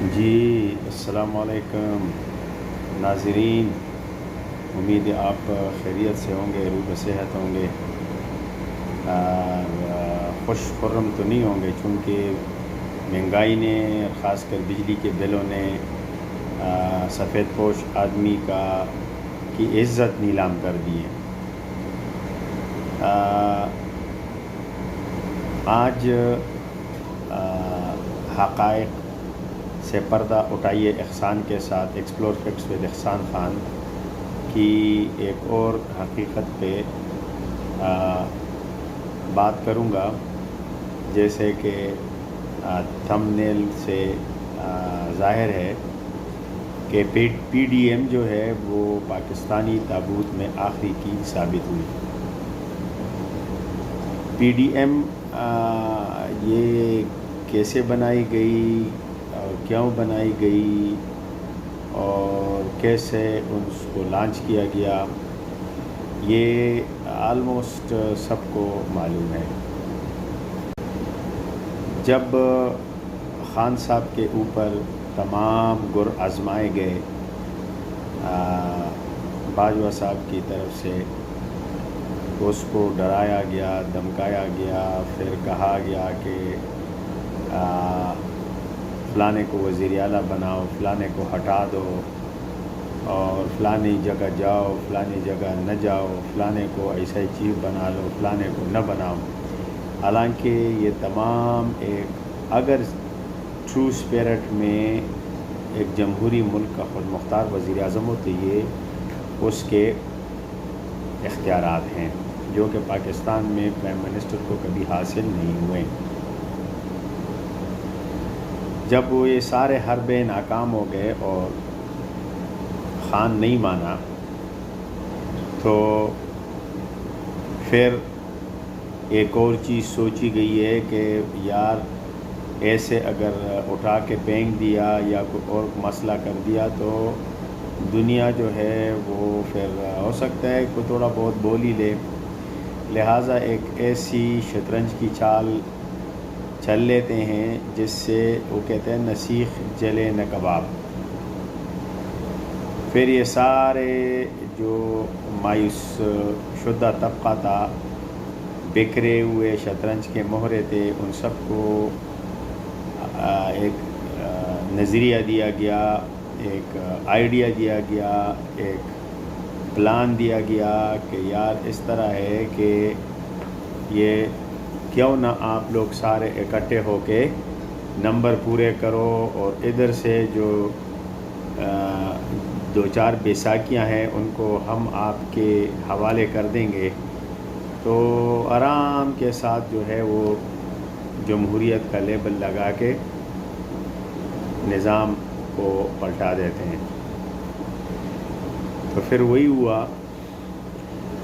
جی السلام علیکم ناظرین، امید ہے آپ خیریت سے ہوں گے، روح و صحت ہوں گے، خوش خرم تو نہیں ہوں گے، چونکہ مہنگائی نے، خاص کر بجلی کے بلوں نے سفید پوش آدمی کی عزت نیلام کر دی ہے۔ آج حقائق سے پردہ اٹھائیے احسان کے ساتھ، ایکسپلور فیکٹس ود احسان خان کی ایک اور حقیقت پہ بات کروں گا۔ جیسے کہ تھم نیل سے ظاہر ہے کہ پی ڈی ایم جو ہے وہ پاکستانی تابوت میں آخری کیل ثابت ہوئی۔ پی ڈی ایم یہ کیسے بنائی گئی اور کیوں بنائی گئی اور کیسے اس کو لانچ کیا گیا، یہ آلموسٹ سب کو معلوم ہے۔ جب خان صاحب کے اوپر تمام گر آزمائے گئے باجوہ صاحب کی طرف سے، اس کو ڈرایا گیا، دھمکایا گیا، پھر کہا گیا کہ فلانے کو وزیر اعلیٰ بناؤ، فلانے کو ہٹا دو، اور فلانی جگہ جاؤ، فلانی جگہ نہ جاؤ، فلانے کو ایسا چیف بنا لو، فلانے کو نہ بناؤ۔ حالانکہ یہ تمام اگر ٹرو اسپیرٹ میں ایک جمہوری ملک کا خود مختار وزیر اعظم ہو تو یہ اس کے اختیارات ہیں، جو کہ پاکستان میں پرائم منسٹر کو کبھی حاصل نہیں ہوئے۔ جب وہ یہ سارے حربے ناکام ہو گئے اور خان نہیں مانا، تو پھر ایک اور چیز سوچی گئی ہے کہ یار ایسے اگر اٹھا کے پھینک دیا یا کوئی اور مسئلہ کر دیا تو دنیا جو ہے وہ پھر ہو سکتا ہے کوئی تھوڑا بہت بول ہی لے، لہٰذا ایک ایسی شطرنج کی چال چل لیتے ہیں جس سے وہ کہتے ہیں نہ سیخ جلے نہ کباب۔ پھر یہ سارے جو مایوس شدہ طبقہ تھا، بکھرے ہوئے شطرنج کے مہرے تھے، ان سب کو ایک نظریہ دیا گیا، ایک آئیڈیا دیا گیا، ایک پلان دیا گیا کہ یار اس طرح ہے کہ یہ کیوں نہ آپ لوگ سارے اکٹھے ہو کے نمبر پورے کرو، اور ادھر سے جو دو چار بیساکیاں ہیں ان کو ہم آپ کے حوالے کر دیں گے، تو آرام کے ساتھ جو ہے وہ جمہوریت کا لیبل لگا کے نظام کو پلٹا دیتے ہیں۔ تو پھر وہی ہوا،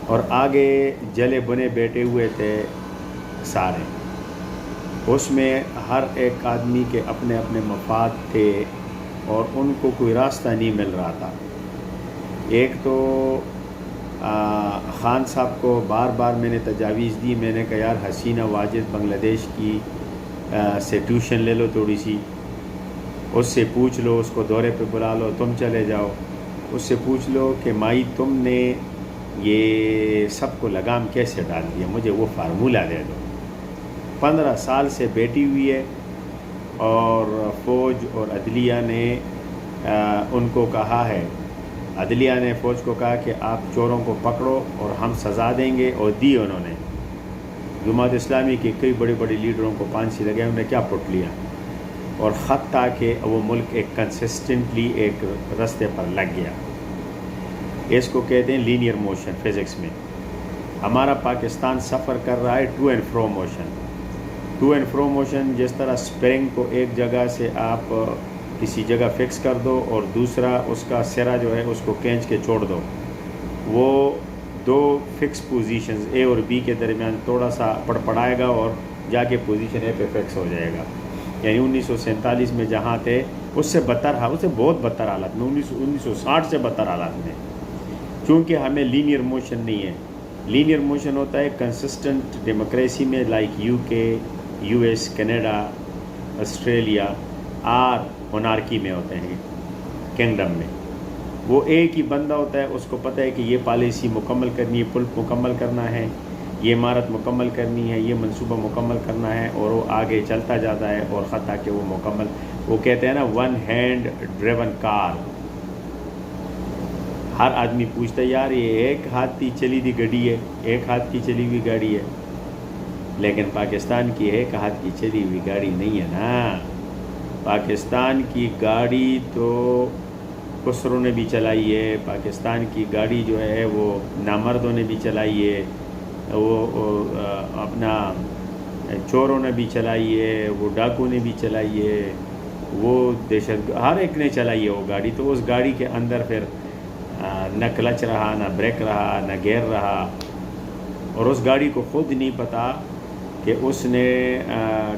اور آگے جلے بنے بیٹھے ہوئے تھے سارے، اس میں ہر ایک آدمی کے اپنے اپنے مفاد تھے اور ان کو کوئی راستہ نہیں مل رہا تھا۔ ایک تو خان صاحب کو بار بار میں نے تجاویز دی، میں نے کہا یار حسینہ واجد بنگلہ دیش کی سے ٹیوشن لے لو تھوڑی سی، اس سے پوچھ لو، اس کو دورے پہ بلا لو، تم چلے جاؤ، اس سے پوچھ لو کہ مائی تم نے یہ سب کو لگام کیسے ڈال دیا، مجھے وہ فارمولہ دے دو۔ 15 سال سے بیٹھی ہوئی ہے، اور فوج اور عدلیہ نے ان کو کہا ہے، عدلیہ نے فوج کو کہا کہ آپ چوروں کو پکڑو اور ہم سزا دیں گے، اور دی انہوں نے۔ جماعت اسلامی کے کئی بڑے بڑے لیڈروں کو پھانسی لگے، انہوں نے کیا پٹ لیا، اور خط تھا کہ وہ ملک ایک کنسسٹنٹلی ایک رستے پر لگ گیا۔ اس کو کہتے ہیں لینئر موشن فزکس میں۔ ہمارا پاکستان سفر کر رہا ہے to and fro motion. To and fro motion جس طرح سپرنگ کو ایک جگہ سے آپ کسی جگہ فکس کر دو اور دوسرا اس کا سرا جو ہے اس کو کھینچ کے چھوڑ دو، وہ دو فکس پوزیشنز اے اور بی کے درمیان تھوڑا سا پڑپڑائے گا اور جا کے پوزیشن اے پہ فکس ہو جائے گا۔ یعنی 1947 میں جہاں تھے اس سے بدتر، اس سے بہت بدتر حالت میں، 1960 سے بدتر حالت میں، کیونکہ ہمیں لینئر موشن نہیں ہے۔ لینئر موشن ہوتا ہے کنسسٹنٹ ڈیموکریسی میں، لائک یو کے، یو ایس، کینیڈا، آسٹریلیا، اور مونارکی میں ہوتے ہیں، کنگڈم میں وہ ایک ہی بندہ ہوتا ہے، اس کو پتہ ہے کہ یہ پالیسی مکمل کرنی ہے، پلپ مکمل کرنا ہے، یہ عمارت مکمل کرنی ہے، یہ منصوبہ مکمل کرنا ہے، اور وہ آگے چلتا جاتا ہے، اور حتیٰ کہ وہ مکمل، وہ کہتے ہیں نا ون ہینڈ ڈریون کار. ہر آدمی پوچھتا ہے یار یہ ایک ہاتھ کی چلی دی گاڑی ہے، ایک ہاتھ کی چلی ہوئی گاڑی ہے، لیکن پاکستان کی ایک ہاتھ کی چلی ہوئی گاڑی نہیں ہے نا. پاکستان کی گاڑی تو خسروں نے بھی چلائی ہے، پاکستان کی گاڑی جو ہے وہ نامردوں نے بھی چلائی ہے، وہ اپنا چوروں نے بھی چلائی ہے، وہ ڈاکو نے بھی چلائی ہے، وہ دہشت ہر ایک نے چلائی ہے وہ گاڑی. تو اس گاڑی کے اندر پھر نہ کلچ رہا، نہ بریک رہا، نہ گیئر رہا، اور اس گاڑی کو خود نہیں پتا کہ اس نے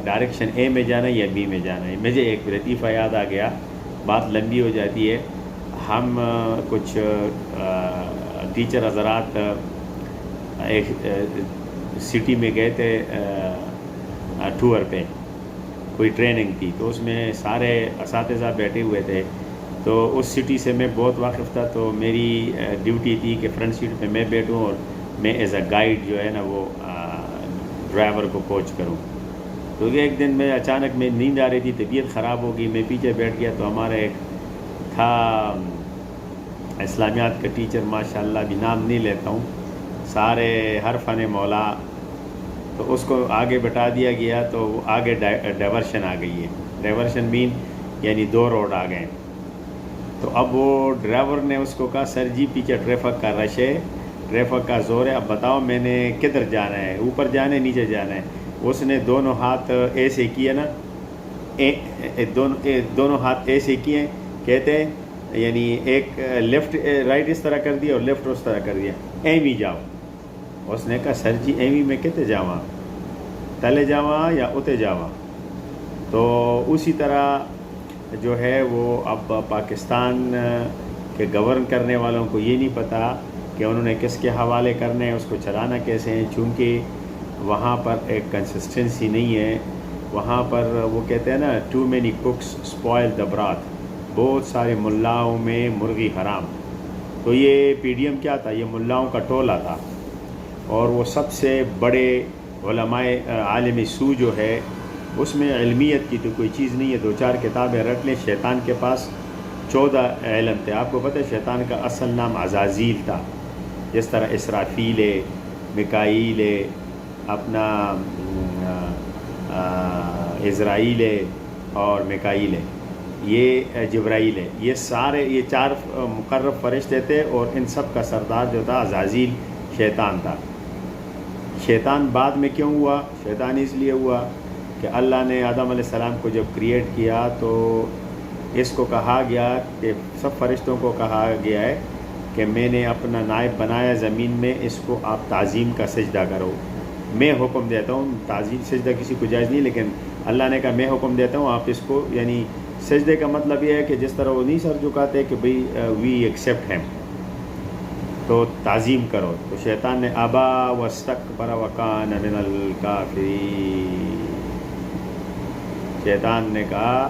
ڈائریکشن اے میں جانا ہے یا بی میں جانا ہے. مجھے ایک لطیفہ یاد آ گیا، بات لمبی ہو جاتی ہے. ہم کچھ ٹیچر حضرات ایک سٹی میں گئے تھے ٹور پہ، کوئی ٹریننگ تھی، تو اس میں سارے اساتذہ بیٹھے ہوئے تھے. تو اس سٹی سے میں بہت واقف تھا، تو میری ڈیوٹی تھی کہ فرنٹ سیٹ پہ میں بیٹھوں اور میں ایز اے گائیڈ جو ہے نا وہ ڈرائیور کو کوچ کروں. تو ایک دن میں اچانک میں نیند آ رہی تھی، طبیعت خراب ہو گئی، میں پیچھے بیٹھ گیا. تو ہمارا ایک تھا اسلامیات کا ٹیچر، ماشاءاللہ بھی نام نہیں لیتا ہوں، سارے ہر فن مولا، تو اس کو آگے بٹھا دیا گیا. تو وہ آگے ڈائیورشن آ گئی ہے، ڈائیورشن مین یعنی دو روڈ آ گئے. تو اب وہ ڈرائیور نے اس کو کہا سر جی پیچھے ٹریفک کا رش ہے، ٹریفک کا زور ہے، اب بتاؤ میں نے کدھر جانا ہے، اوپر جانا ہے نیچے جانا ہے. اس نے دونوں ہاتھ ایسے کیے نا، دونوں ہاتھ ایسے کیے کہتے یعنی ایک لیفٹ رائٹ اس طرح کر دیا اور لیفٹ اس طرح کر دیا، ایویں جاؤ. اس نے کہا سر جی ایویں میں کتے جاواں، تلے جاواں یا اتے جاواں. تو اسی طرح جو ہے وہ اب پاکستان کے گورن کرنے والوں کو یہ نہیں پتہ کہ انہوں نے کس کے حوالے کرنے ہیں، اس کو چلانا کیسے ہیں، چونکہ وہاں پر ایک کنسسٹنسی نہیں ہے. وہاں پر وہ کہتے ہیں نا too many cooks spoil the broth, بہت سارے ملاؤں میں مرغی حرام. تو یہ پی ڈی ایم کیا تھا، یہ ملاؤں کا ٹولہ تھا، اور وہ سب سے بڑے علماء عالم سو جو ہے اس میں علمیت کی تو کوئی چیز نہیں ہے. 2-4 کتابیں رکھ لیں. شیطان کے پاس 14 علم تھے. آپ کو پتہ ہے شیطان کا اصل نام عزازیل تھا، جس طرح اسرافیل ہے، میکائیل ہے، اپنا عزرائیل ہے اور میکائیل ہے، یہ جبرائیل ہے. یہ سارے یہ 4 مقرب فرشتے تھے، اور ان سب کا سردار جو تھا عزازیل شیطان تھا. شیطان بعد میں کیوں ہوا؟ شیطان اس لیے ہوا کہ اللہ نے آدم علیہ السلام کو جب کریٹ کیا تو اس کو کہا گیا کہ سب فرشتوں کو کہا گیا ہے کہ میں نے اپنا نائب بنایا زمین میں، اس کو آپ تعظیم کا سجدہ کرو. میں حکم دیتا ہوں، تعظیم سجدہ کسی کو جائز نہیں، لیکن اللہ نے کہا میں حکم دیتا ہوں آپ اس کو، یعنی سجدے کا مطلب یہ ہے کہ جس طرح وہ نہیں سر جھکاتے کہ بھئی وی ایکسیپٹ ہیم، تو تعظیم کرو. تو شیطان نے ابا واستکبر وکان من الکافرین، شیطان نے کہا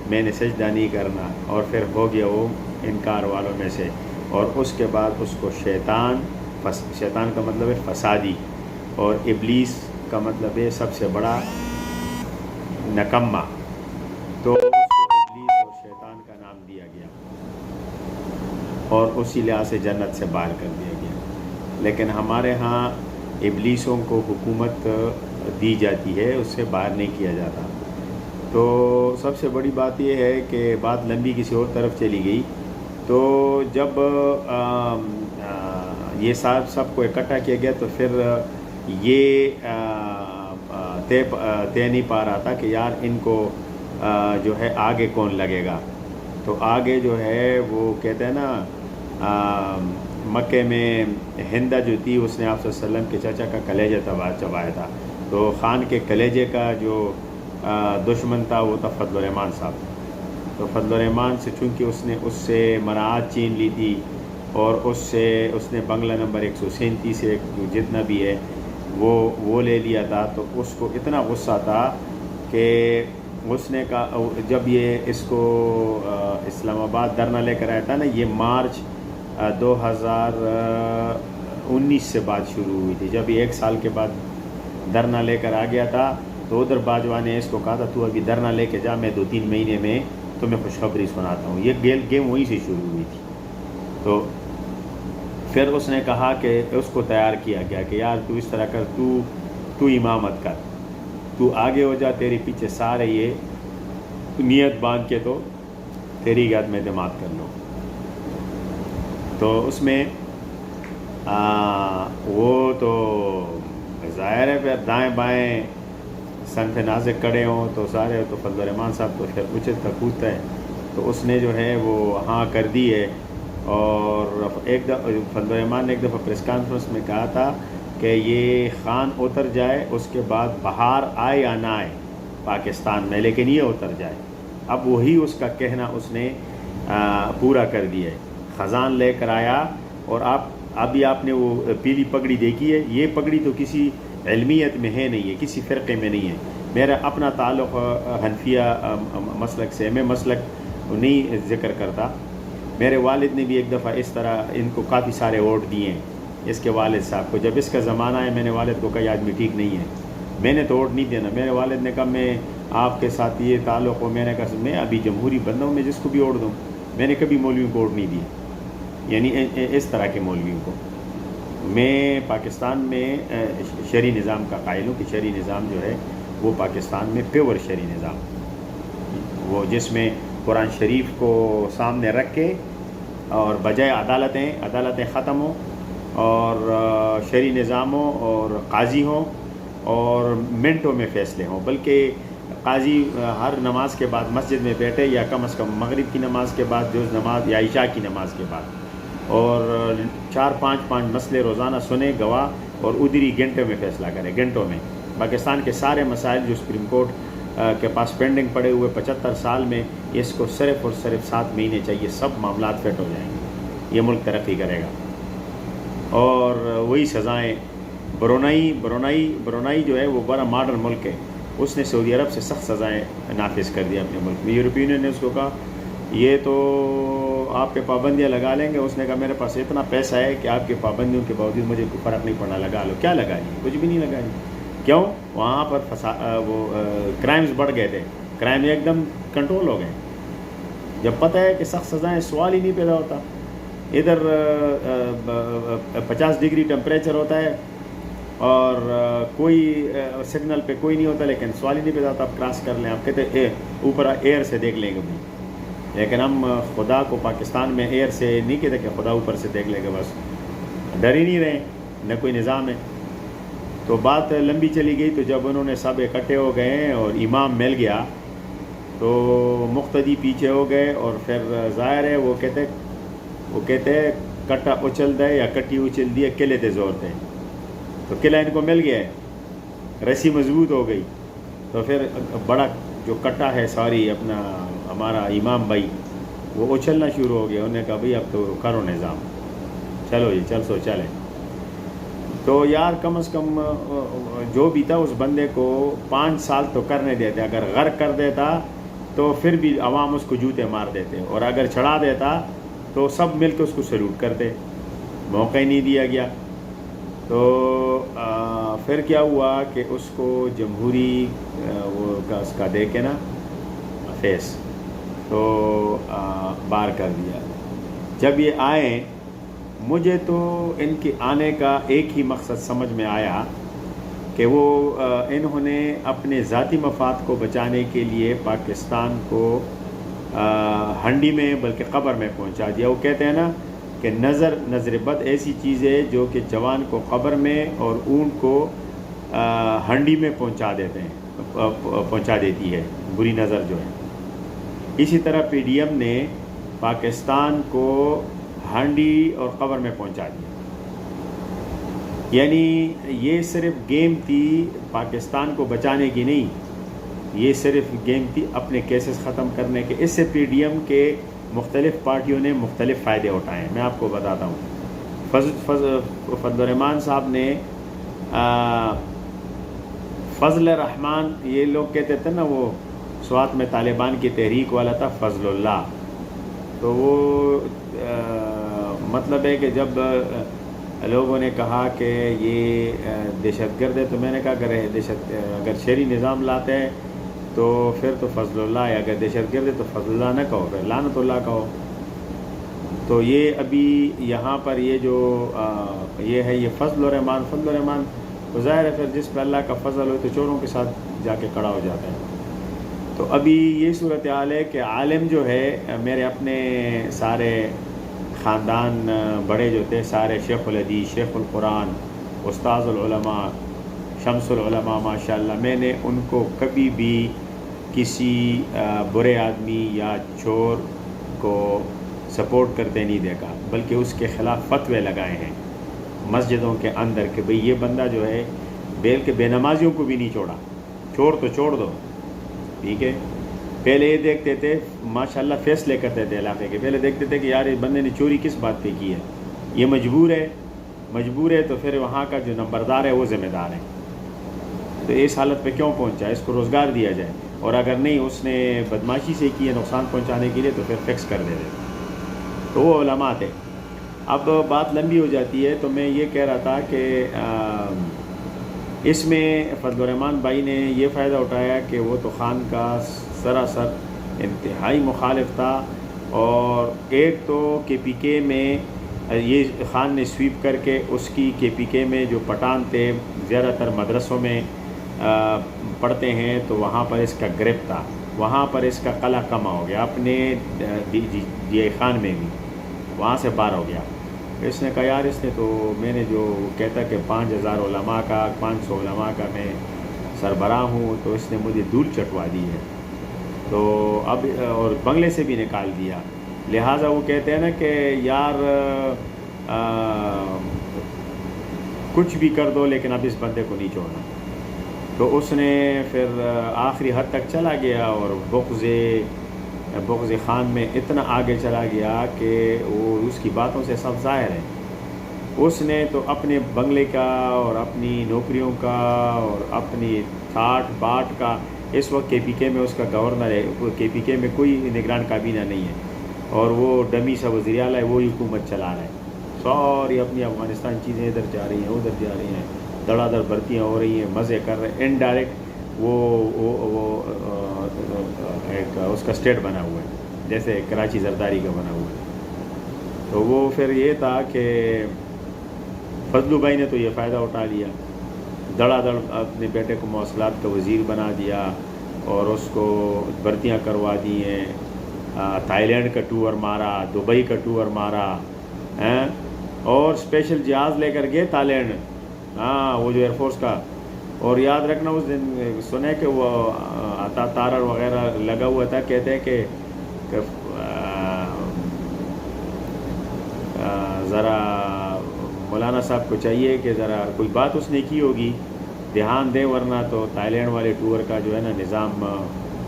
میں نے سجدہ نہیں کرنا، اور پھر ہو گیا وہ انکار والوں میں سے. اور اس کے بعد اس کو شیطان کا مطلب ہے فسادی، اور ابلیس کا مطلب ہے سب سے بڑا نکمہ. تو اس کو ابلیس اور شیطان کا نام دیا گیا، اور اسی لحاظ سے جنت سے باہر کر دیا گیا. لیکن ہمارے ہاں ابلیسوں کو حکومت دی جاتی ہے، اس سے باہر نہیں کیا جاتا. تو سب سے بڑی بات یہ ہے کہ بات لمبی کسی اور طرف چلی گئی. تو جب یہ سب کو اکٹھا کیا گیا تو پھر یہ طے نہیں پا رہا تھا کہ یار ان کو جو ہے آگے کون لگے گا. تو آگے جو ہے وہ کہتے ہیں نا مکے میں ہندہ جو تھی اس نے آپ صلی اللہ علیہ وسلم کے چچا کا کلیجہ چبایا تھا. تو خان کے کلیجے کا جو دشمن تھا وہ تھا فضل الرحمان صاحب. تو فضل الرحمان سے چونکہ اس نے اس سے مراعات چھین لی تھی، اور اس نے بنگلہ نمبر 137 سے جتنا بھی ہے وہ لے لیا تھا. تو اس کو اتنا غصہ تھا کہ اس نے کہا جب یہ اس کو اسلام آباد دھرنا لے کر آیا تھا نا، یہ مارچ 2019 سے بات شروع ہوئی تھی. جب یہ 1 سال کے بعد دھرنا لے کر آ گیا تھا تو ادھر باجوہ نے اس کو کہا تھا تو ابھی دھرنا لے کے جا، میں 2-3 مہینے میں تمہیں خوشخبری سناتا ہوں. یہ گیم وہیں سے شروع ہوئی تھی. تو پھر اس نے کہا کہ اس کو تیار کیا گیا کہ یار تو اس طرح کر، تو امامت کر، تو آگے ہو جا، تیرے پیچھے سارے یہ نیت باندھ کے تو تیری یاد میں اعتماد کر لو. تو اس میں وہ تو ظاہر ہے پھر دائیں بائیں صنف نازک کڑے ہوں تو سارے، تو فضل الرحمان صاحب تو پھر اچھتا کودتا ہے، تو اس نے جو ہے وہ ہاں کر دی ہے. اور ایک دفعہ فضل الرحمان نے ایک دفعہ پریس کانفرنس میں کہا تھا کہ یہ خان اتر جائے، اس کے بعد بہار آئے یا نہ آئے پاکستان میں، لیکن یہ اتر جائے. اب وہی اس کا کہنا اس نے پورا کر دیا ہے. خزان لے کر آیا، اور آپ نے وہ پیلی پگڑی دیکھی ہے، یہ پگڑی تو کسی علمیت میں ہے نہیں ہے، کسی فرقے میں نہیں ہے. میرا اپنا تعلق حنفیہ مسلک سے، میں مسلک نہیں ذکر کرتا. میرے والد نے بھی ایک دفعہ اس طرح ان کو کافی سارے ووٹ دیے ہیں، اس کے والد صاحب کو. جب اس کا زمانہ ہے میں نے والد کو کہا یہ آدمی ٹھیک نہیں ہے، میں نے تو ووٹ نہیں دینا. میرے والد نے کہا میں آپ کے ساتھ یہ تعلق ہو، میں نے کہا میں ابھی جمہوری بندہ ہوں، میں جس کو بھی ووٹ دوں. میں نے کبھی مولویوں کو ووٹ نہیں دیا، یعنی اس طرح کے مولویوں کو. میں پاکستان میں شرعی نظام کا قائل ہوں کہ شرعی نظام جو ہے وہ پاکستان میں پیور شرعی نظام، وہ جس میں قرآن شریف کو سامنے رکھ کے اور بجائے عدالتیں ختم ہوں اور شرعی نظام ہو اور قاضی ہوں اور منٹوں میں فیصلے ہوں. بلکہ قاضی ہر نماز کے بعد مسجد میں بیٹھے، یا کم از کم مغرب کی نماز کے بعد جو نماز، یا عشاء کی نماز کے بعد، اور 4-5 مسئلے روزانہ سنے گواہ، اور ادھر ہی گھنٹوں میں فیصلہ کرے. گھنٹوں میں پاکستان کے سارے مسائل جو سپریم کورٹ کے پاس پینڈنگ پڑے ہوئے 75 سال میں، اس کو صرف اور صرف 7 مہینے چاہیے، سب معاملات فٹ ہو جائیں گے. یہ ملک ترقی کرے گا. اور وہی سزائیں. برونائی جو ہے وہ بڑا ماڈرن ملک ہے، اس نے سعودی عرب سے سخت سزائیں نافذ کر دیا اپنے ملک میں. یورپی یونین نے اس کو کہا یہ تو آپ پہ پابندیاں لگا لیں گے. اس نے کہا میرے پاس اتنا پیسہ ہے کہ آپ کے پابندیوں کے باوجود مجھے کوئی فرق نہیں پڑنا، لگا لو. کیا لگا لی؟ کچھ بھی نہیں لگا لی. کیوں؟ وہاں پر وہ کرائمز بڑھ گئے تھے، کرائم ایک دم کنٹرول ہو گئے. جب پتہ ہے کہ سخت سزائیں، سوال ہی نہیں پیدا ہوتا. ادھر 50 ڈگری ٹمپریچر ہوتا ہے اور کوئی سگنل پہ کوئی نہیں ہوتا، لیکن سوال ہی نہیں پیدا ہوتا آپ کراس کر لیں. آپ کہتے ہیں اوپر ایئر سے دیکھ لیں گے بھی، لیکن ہم خدا کو پاکستان میں ایئر سے نہیں کہتے کہ خدا اوپر سے دیکھ لیں گے، بس ڈر ہی نہیں رہے، نہ کوئی نظام ہے. تو بات لمبی چلی گئی. تو جب انہوں نے سب اکٹھے ہو گئے اور امام مل گیا تو مقتدی پیچھے ہو گئے. اور پھر ظاہر ہے وہ کہتے کٹا اچل دے یا کٹی اچل دیے، قلعے تے زور دے. تو قلعہ ان کو مل گیا ہے، رسی مضبوط ہو گئی. تو پھر بڑا جو کٹا ہے ساری اپنا ہمارا امام بھائی، وہ اچھلنا شروع ہو گیا. انہوں نے کہا بھئی اب تو کرو نظام، چلو جی چلے. تو یار کم از کم جو بھی تھا اس بندے کو 5 سال تو کرنے دیتے. اگر غرق کر دیتا تو پھر بھی عوام اس کو جوتے مار دیتے، اور اگر چڑھا دیتا تو سب مل کے اس کو سلوٹ کرتے. موقع ہی نہیں دیا گیا. تو پھر کیا ہوا کہ اس کو جمہوری اس کا دے کے نا فیس تو بار کر دیا. جب یہ آئے، مجھے تو ان کے آنے کا ایک ہی مقصد سمجھ میں آیا کہ وہ انہوں نے اپنے ذاتی مفاد کو بچانے کے لیے پاکستان کو ہنڈی میں بلکہ قبر میں پہنچا دیا. وہ کہتے ہیں نا کہ نظر بد ایسی چیز ہے جو کہ جوان کو قبر میں اور اونٹ کو ہنڈی میں پہنچا دیتی ہے، بری نظر جو ہے. اسی طرح پی ڈی ایم نے پاکستان کو ہانڈی اور قبر میں پہنچا دیا. یعنی یہ صرف گیم تھی پاکستان کو بچانے کی نہیں، یہ صرف گیم تھی اپنے کیسز ختم کرنے کے. اس سے پی ڈی ایم کے مختلف پارٹیوں نے مختلف فائدے اٹھائے ہیں. میں آپ کو بتاتا ہوں. فضل الرحمان صاحب نے فضل الرحمان، یہ لوگ کہتے تھے نا وہ سوات میں طالبان کی تحریک والا تھا فضل اللہ. تو وہ مطلب ہے کہ جب لوگوں نے کہا کہ یہ دہشت گرد ہے تو میں نے کہا اگر شہری نظام لاتے ہیں تو پھر تو فضل اللہ ہے، اگر دہشت گرد ہے تو فضل اللہ نہ کہو، پھر لعنت اللہ کہو. تو یہ ابھی یہاں پر یہ جو یہ ہے یہ فضل الرحمان تو ظاہر ہے پھر جس پہ اللہ کا فضل ہو تو چوروں کے ساتھ جا کے کھڑا ہو جاتا ہے. تو ابھی یہ صورتحال ہے کہ عالم جو ہے، میرے اپنے سارے خاندان بڑے جو تھے سارے شیخ الحدیث، شیخ القرآن، استاذ العلماء، شمس العلماء ماشاءاللہ، میں نے ان کو کبھی بھی کسی برے آدمی یا چور کو سپورٹ کرتے نہیں دیکھا، بلکہ اس کے خلاف فتوے لگائے ہیں مسجدوں کے اندر کہ بھئی یہ بندہ جو ہے بلکہ بے نمازیوں کو بھی نہیں چھوڑا، چور تو چھوڑ دو، ٹھیک ہے. پہلے یہ دیکھتے تھے ماشاءاللہ فیصلے کرتے تھے علاقے کے، پہلے دیکھتے تھے کہ یار اس بندے نے چوری کس بات پہ کی ہے، یہ مجبور ہے تو پھر وہاں کا جو نمبردار ہے وہ ذمہ دار ہے. تو اس حالت پہ کیوں پہنچا، اس کو روزگار دیا جائے، اور اگر نہیں اس نے بدماشی سے کی ہے نقصان پہنچانے کے لیے تو پھر فکس کر دے. تو وہ علماء تھے. اب بات لمبی ہو جاتی ہے، تو میں یہ کہہ رہا تھا کہ اس میں فضل الرحمان بھائی نے یہ فائدہ اٹھایا کہ وہ تو خان کا سراسر انتہائی مخالف تھا، اور ایک تو کے پی کے میں یہ خان نے سویپ کر کے اس کی کے پی کے میں جو پٹھان تھے زیادہ تر مدرسوں میں پڑھتے ہیں، تو وہاں پر اس کا گرپ تھا، وہاں پر اس کا قلع کما ہو گیا، اپنے ڈی آئی خان میں بھی وہاں سے باہر ہو گیا. اس نے کہا یار اس نے تو میں نے جو کہتا کہ 5000 علماء کا 500 علماء کا میں سربراہ ہوں، تو اس نے مجھے دھول چٹوا دی ہے، تو اب اور بنگلے سے بھی نکال دیا. لہٰذا وہ کہتے ہیں نا کہ یار کچھ بھی کر دو لیکن اب اس بندے کو نہیں چھوڑنا. تو اس نے پھر آخری حد تک چلا گیا، اور بغض خان میں اتنا آگے چلا گیا کہ وہ اس کی باتوں سے سب ظاہر ہے. اس نے تو اپنے بنگلے کا اور اپنی نوکریوں کا اور اپنی ٹھاٹ باٹ کا، اس وقت کے پی کے میں اس کا گورنر ہے، کے پی کے میں کوئی نگران کابینہ نہیں ہے، اور وہ ڈمی سا وزیر اعلیٰ ہے، وہی حکومت چلا رہا ہے. ساری اپنی افغانستان چیزیں ادھر جا رہی ہیں ادھر جا رہی ہیں، دڑا دڑ بھرتیاں ہو رہی ہیں، مزے کر رہے ہیں. انڈائریکٹ وہ ایک اس کا اسٹیٹ بنا ہوا ہے، جیسے کراچی زرداری کا بنا ہوا ہے. تو وہ پھر یہ تھا کہ فضلو بھائی نے تو یہ فائدہ اٹھا لیا، دڑا دڑ اپنے بیٹے کو مواصلات کا وزیر بنا دیا، اور اس کو بھرتیاں کروا دی ہیں. تھائی لینڈ کا ٹور مارا، دبئی کا ٹور مارا، اور اسپیشل جہاز لے کر گئے تھائی لینڈ، وہ جو ایئر فورس کا. اور یاد رکھنا اس دن سنے کہ وہ عطا تارڑ وغیرہ لگا ہوا تھا، کہتے ہیں کہ ذرا مولانا صاحب کو چاہیے کہ ذرا کوئی بات اس نے کی ہوگی دھیان دیں، ورنہ تو تھائی لینڈ والے ٹور کا جو ہے نا نظام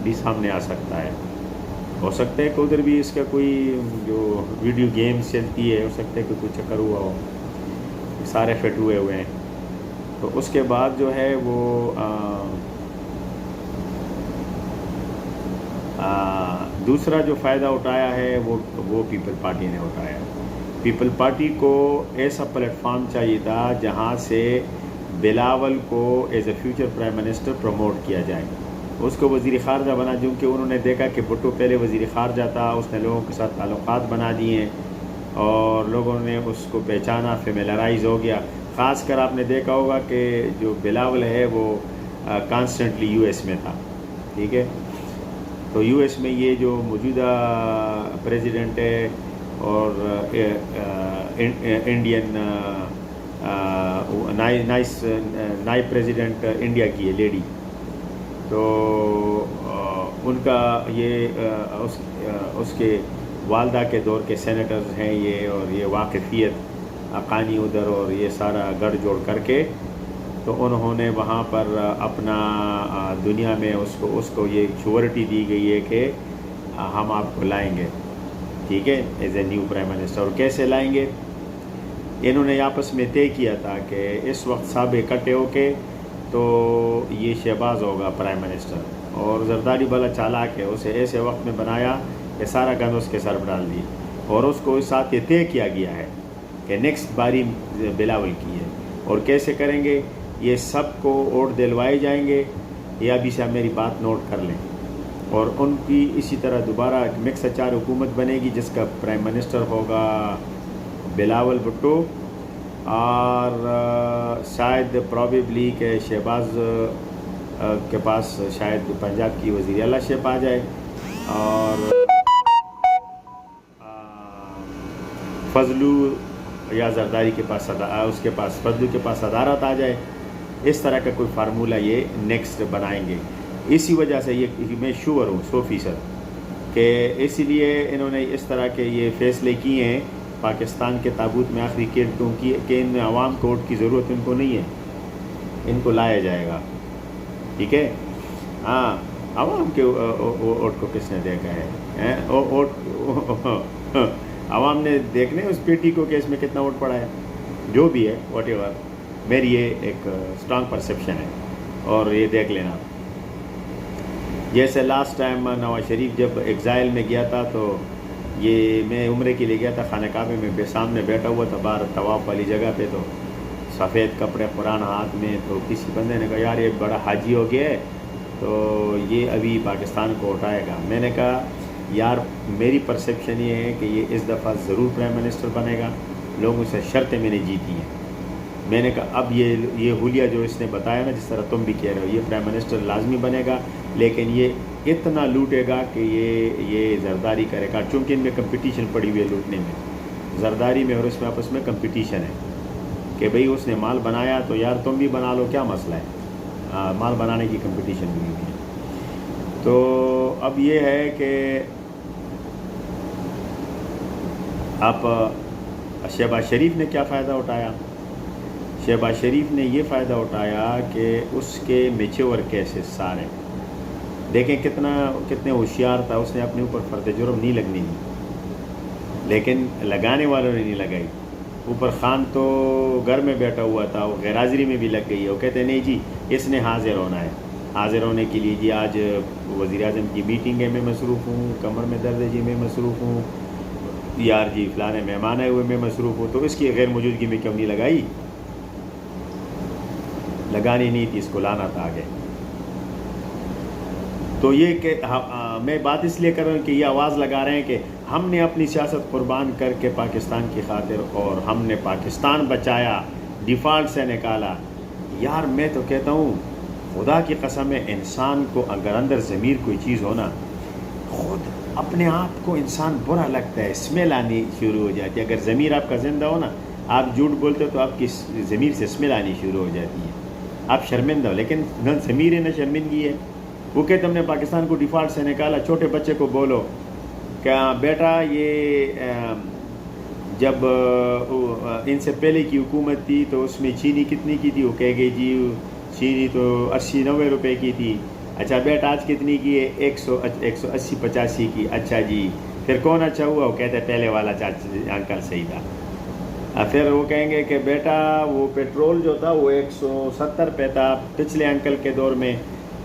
بھی سامنے آ سکتا ہے. ہو سکتا ہے کہ ادھر بھی اس کا کوئی جو ویڈیو گیمز چلتی ہے، ہو سکتا ہے کہ کوئی چکر ہوا ہو، سارے فٹ ہوئے ہیں. تو اس کے بعد جو ہے وہ دوسرا جو فائدہ اٹھایا ہے وہ پیپل پارٹی نے اٹھایا. پیپل پارٹی کو ایسا پلیٹ فارم چاہیے تھا جہاں سے بلاول کو as a future prime minister promote کیا جائے، اس کو وزیر خارجہ بنا، کیونکہ انہوں نے دیکھا کہ بھٹو پہلے وزیر خارجہ تھا، اس نے لوگوں کے ساتھ تعلقات بنا دیے اور لوگوں نے اس کو پہچانا، فیملرائز ہو گیا. خاص کر آپ نے دیکھا ہوگا کہ جو بلاول ہے وہ کانسٹنٹلی یو ایس میں تھا، ٹھیک ہے. تو یو ایس میں یہ جو موجودہ پریزیڈنٹ ہے اور انڈین نائب پریزیڈنٹ انڈیا کی ہے لیڈی، تو ان کا یہ اس کے والدہ کے دور کے سینیٹرز ہیں یہ، اور یہ واقفیت اقانی ادھر اور یہ سارا گڑھ جوڑ کر کے تو انہوں نے وہاں پر اپنا دنیا میں اس کو یہ شیورٹی دی گئی ہے کہ ہم آپ کو لائیں گے، ٹھیک ہے، as a new prime minister. اور کیسے لائیں گے؟ انہوں نے آپس میں طے کیا تھا کہ اس وقت سب اکٹھے ہو کے تو یہ شہباز ہوگا پرائم منسٹر، اور زرداری بڑا چالاک ہے، اسے ایسے وقت میں بنایا کہ سارا گند اس کے سر پر ڈال دی، اور اس کو اس ساتھ یہ طے کیا گیا ہے کہ نیکسٹ باری بلاول کی ہے۔ اور کیسے کریں گے؟ یہ سب کو ووٹ دلوائے جائیں گے، یہ ابھی سے آپ میری بات نوٹ کر لیں، اور ان کی اسی طرح دوبارہ مکس اچار حکومت بنے گی جس کا پرائم منسٹر ہوگا بلاول بھٹو، اور شاید پروبیبلی کہ شہباز کے پاس شاید پنجاب کی وزیر اعلیٰ شپ آ جائے، اور فضلو یا زرداری کے پاس اس کے پاس فضلو کے پاس صدارت آ جائے۔ اس طرح کا کوئی فارمولہ یہ نیکسٹ بنائیں گے۔ اسی وجہ سے یہ میں شور ہوں 100% کہ اسی لیے انہوں نے اس طرح کے یہ فیصلے کیے ہیں پاکستان کے تابوت میں آخری کیڑتوں کی، کہ ان عوام کو ووٹ کی ضرورت ان کو نہیں ہے، ان کو لایا جائے گا، ٹھیک ہے؟ ہاں، عوام کے ووٹ کو کس نے دیکھا ہے؟ عوام نے دیکھنے اس پیٹی کو کہ اس میں کتنا ووٹ پڑا ہے، جو بھی ہے واٹ ایور، میری یہ ایک اسٹرانگ پرسیپشن ہے، اور یہ دیکھ لینا۔ جیسے لاسٹ ٹائم نواز شریف جب ایگزائل میں گیا تھا تو یہ میں عمرے کے لیے گیا تھا، خانہ کعبے میں سامنے بیٹھا ہوا تھا باہر طواف والی جگہ پہ، تو سفید کپڑے قرآن ہاتھ میں، تو کسی بندے نے کہا یار یہ بڑا حاجی ہو گیا ہے تو یہ ابھی پاکستان کو اٹھائے گا۔ میں نے کہا یار میری پرسیپشن یہ ہے کہ یہ اس دفعہ ضرور پرائم منسٹر بنے گا، لوگوں سے شرطیں میں نے جیتی ہیں۔ میں نے کہا اب یہ حلیہ جو اس نے بتایا نا، جس طرح تم بھی کہہ رہے ہو، یہ پرائم منسٹر لازمی بنے گا، لیکن یہ اتنا لوٹے گا کہ یہ زرداری کرے گا، چونکہ ان میں کمپٹیشن پڑی ہوئی ہے لوٹنے میں، زرداری میں اور اس میں آپس میں کمپٹیشن ہے کہ بھئی اس نے مال بنایا تو یار تم بھی بنا لو، کیا مسئلہ ہے؟ مال بنانے کی کمپٹیشن بھی ہوئی ہے۔ تو اب یہ ہے کہ آپ شہباز شریف نے کیا فائدہ اٹھایا؟ شہباز شریف نے یہ فائدہ اٹھایا کہ اس کے میچور کیسز سارے دیکھیں کتنے ہوشیار تھا، اس نے اپنے اوپر فرد جرم نہیں لگنی دی، لیکن لگانے والوں نے نہیں لگائی۔ اوپر خان تو گھر میں بیٹھا ہوا تھا، وہ غیر حاضری میں بھی لگ گئی ہے، وہ کہتے ہیں نہیں جی اس نے حاضر ہونا ہے، حاضر ہونے کے لیے جی آج وزیر اعظم کی میٹنگ ہے، میں مصروف ہوں، کمر میں درد ہے جی میں مصروف ہوں، یار جی فلانے مہمان آئے ہوئے میں مصروف ہوں، تو اس کی غیر موجودگی میں کیوں نہیں لگائی؟ لگانی نہیں تھی، اس کو لانا تھا آگے۔ تو یہ کہ میں بات اس لیے کر رہا ہوں کہ یہ آواز لگا رہے ہیں کہ ہم نے اپنی سیاست قربان کر کے پاکستان کی خاطر، اور ہم نے پاکستان بچایا، ڈیفالٹ سے نکالا۔ یار میں تو کہتا ہوں خدا کی قسم ہے، انسان کو اگر اندر ضمیر کوئی چیز ہونا، خود اپنے آپ کو انسان برا لگتا ہے، اسمیل آنی شروع ہو جاتی ہے۔ اگر ضمیر آپ کا زندہ ہو نا، آپ جھوٹ بولتے ہو تو آپ کی ضمیر سے اسمیل آنی شروع ہو جاتی ہے، آپ شرمندہ ہو، لیکن نہ ضمیر ہے نہ شرمندگی ہے۔ وہ کہ تم نے پاکستان کو ڈیفالٹ سے نکالا، چھوٹے بچے کو بولو کہ بیٹا یہ جب ان سے پہلے کی حکومت تھی تو اس میں چینی کتنی کی تھی؟ وہ کہہ گئی جی چینی تو 80-90 روپے کی تھی۔ اچھا بیٹا آج کتنی کی ہے؟ 180-85 کی۔ اچھا جی پھر کون اچھا ہوا؟ وہ کہتے ہیں پہلے والا انکل صحیح تھا۔ پھر وہ کہیں گے کہ بیٹا وہ پیٹرول جو تھا وہ 170 پہ تھا پچھلے انکل کے دور میں،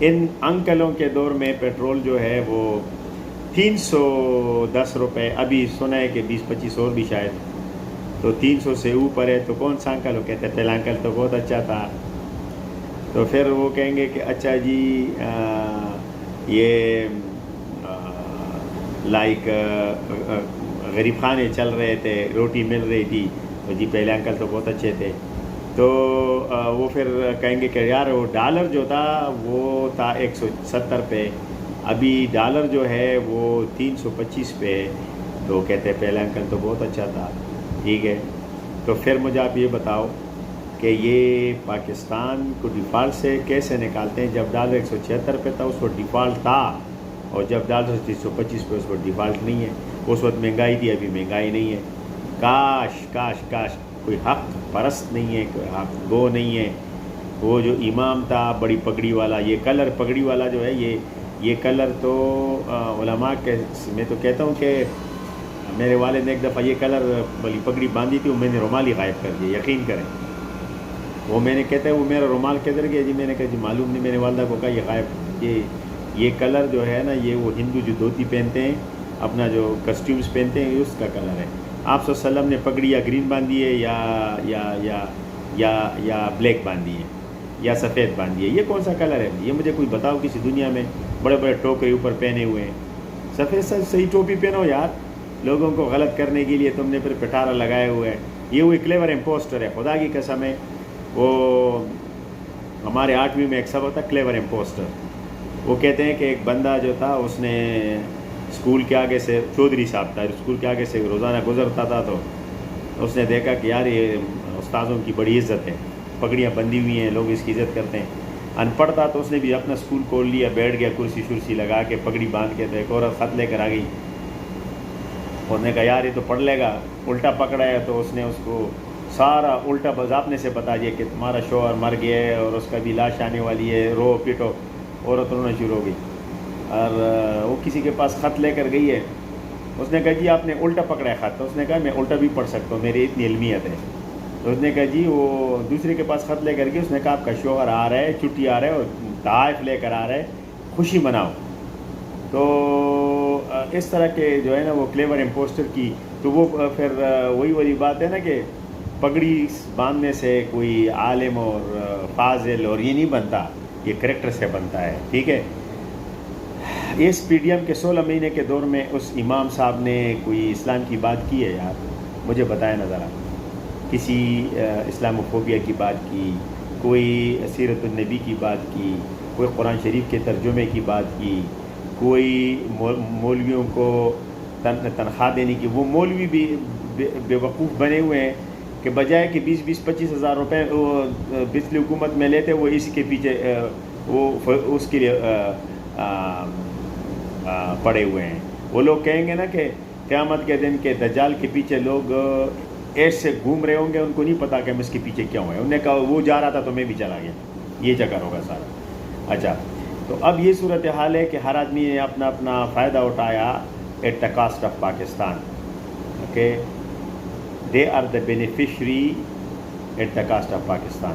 ان انکلوں کے دور میں پیٹرول جو ہے وہ 310 روپے، ابھی سنا ہے کہ 20-25 اور بھی شاید، تو 300 سے اوپر ہے، تو کون سا انکل؟ وہ کہتے ہیں پہلا انکل تو بہت اچھا تھا۔ تو پھر وہ کہیں گے کہ اچھا جی یہ لائک غریب خانے چل رہے تھے، روٹی مل رہی تھی، تو جی پہلے انکل تو بہت اچھے تھے۔ تو وہ پھر کہیں گے کہ یار وہ ڈالر جو تھا وہ تھا 170 پہ، ابھی ڈالر جو ہے وہ 325 پہ، تو کہتے ہیں پہلا انکل تو بہت اچھا تھا۔ ٹھیک ہے، تو پھر مجھے آپ یہ بتاؤ کہ یہ پاکستان کو ڈیفالٹ سے کیسے نکالتے ہیں؟ جب ڈالر 176 پہ تھا اس وقت ڈیفالٹ تھا، اور جب ڈالر 325 پہ اس وقت ڈیفالٹ نہیں ہے۔ اس وقت مہنگائی تھی، ابھی مہنگائی نہیں ہے۔ کاش کاش کاش کوئی حق پرست نہیں ہے، کوئی حق گو نہیں ہے۔ وہ جو امام تھا بڑی پگڑی والا، یہ کلر پگڑی والا جو ہے، یہ کلر تو علماء کے، میں تو کہتا ہوں کہ میرے والد نے ایک دفعہ یہ کلر والی پگڑی باندھی تھی، وہ میں نے رومال ہی غائب کر دیا، یقین کریں۔ وہ میں نے کہتا ہے وہ میرا رومال کدھر گیا؟ جی میں نے کہا جی معلوم نہیں، میرے والدہ کو کہا یہ غائب، یہ کلر جو ہے نا، یہ وہ ہندو جو دھوتی پہنتے ہیں، اپنا جو کسٹیومز پہنتے ہیں، یہ اس کا کلر ہے۔ آپ صلی اللہ علیہ وسلم نے پگڑی یا گرین باندھی ہے یا بلیک باندھی ہے یا سفید باندھی ہے؟ یہ کون سا کلر ہے؟ یہ مجھے کوئی بتاؤ کسی دنیا میں۔ بڑے بڑے ٹوکرے اوپر پہنے ہوئے ہیں، سفید صحیح ٹوپی پہنو یار، لوگوں کو غلط کرنے کے لیے تم نے پھر پٹارا لگائے ہوئے ہیں۔ یہ وہ کلیور امپوسٹر ہے، خدا کی قسم ہے۔ وہ ہمارے 8ویں میں ایک سبق تھا کلیور امپوسٹر۔ وہ کہتے ہیں کہ ایک بندہ جو تھا، اس نے اسکول کے آگے سے، چودھری صاحب تھا، اسکول کے آگے سے روزانہ گزرتا تھا، تو اس نے دیکھا کہ یار یہ استاذوں کی بڑی عزت ہے، پگڑیاں بندھی ہوئی ہیں، لوگ اس کی عزت کرتے ہیں۔ ان پڑھ تھا تو اس نے بھی اپنا اسکول کھول لیا، بیٹھ گیا کرسی شرسی لگا کے، پگڑی باندھ کے۔ تو ایک عورت خط لے کر آ گئی، اس نے کہا یار یہ تو پڑھ لے گا، الٹا پکڑا ہے۔ تو اس نے اس کو سارا الٹا بضابطے سے بتا دیا کہ تمہارا شوہر مر گیا ہے اور اس کا بھی لاش آنے والی ہے، رو پیٹو۔ عورت رونا شروع ہو گئی، اور وہ کسی کے پاس خط لے کر گئی ہے۔ اس نے کہا جی آپ نے الٹا پکڑا ہے خط؟ تو اس نے کہا میں الٹا بھی پڑھ سکتا ہوں، میری اتنی علمیت ہے۔ تو اس نے کہا جی وہ دوسرے کے پاس خط لے کر گئی، اس نے کہا آپ کا شوہر آ رہا ہے، چھٹی آ رہا ہے اور تحائف لے کر آ رہا ہے، خوشی مناؤ۔ تو اس طرح کے جو ہے نا وہ کلیور امپوسٹر کی، تو وہ پھر وہی والی بات ہے نا کہ پگڑی باندھنے سے کوئی عالم اور فاضل اور یہ نہیں بنتا، یہ کریکٹر سے بنتا ہے، ٹھیک ہے۔ اس پی ڈی ایم کے 16 مہینے کے دور میں اس امام صاحب نے کوئی اسلام کی بات کی ہے یار؟ مجھے بتائیں نا ذرا، کسی اسلام و فوبیا کی بات کی، کوئی سیرت النبی کی بات کی، کوئی قرآن شریف کے ترجمے کی بات کی، کوئی مولویوں کو تنخواہ دینے کی؟ وہ مولوی بھی بے وقوف بنے ہوئے ہیں کہ بجائے کہ 20-25 ہزار روپے وہ پچھلی حکومت میں لیتے، وہ اسی کے پیچھے وہ اس کے لیے پڑے ہوئے ہیں۔ وہ لوگ کہیں گے نا کہ قیامت کے دن کے دجال کے پیچھے لوگ ایسے گھوم رہے ہوں گے، ان کو نہیں پتا کہ ہم اس کے پیچھے کیا ہوئے ہیں۔ انہوں نے کہا وہ جا رہا تھا تو میں بھی چلا گیا، یہ چکر ہوگا سارا۔ اچھا، تو اب یہ صورتحال ہے کہ ہر آدمی نے اپنا اپنا فائدہ اٹھایا at the cost of Pakistan. Okay, they are the beneficiary at the cost of Pakistan.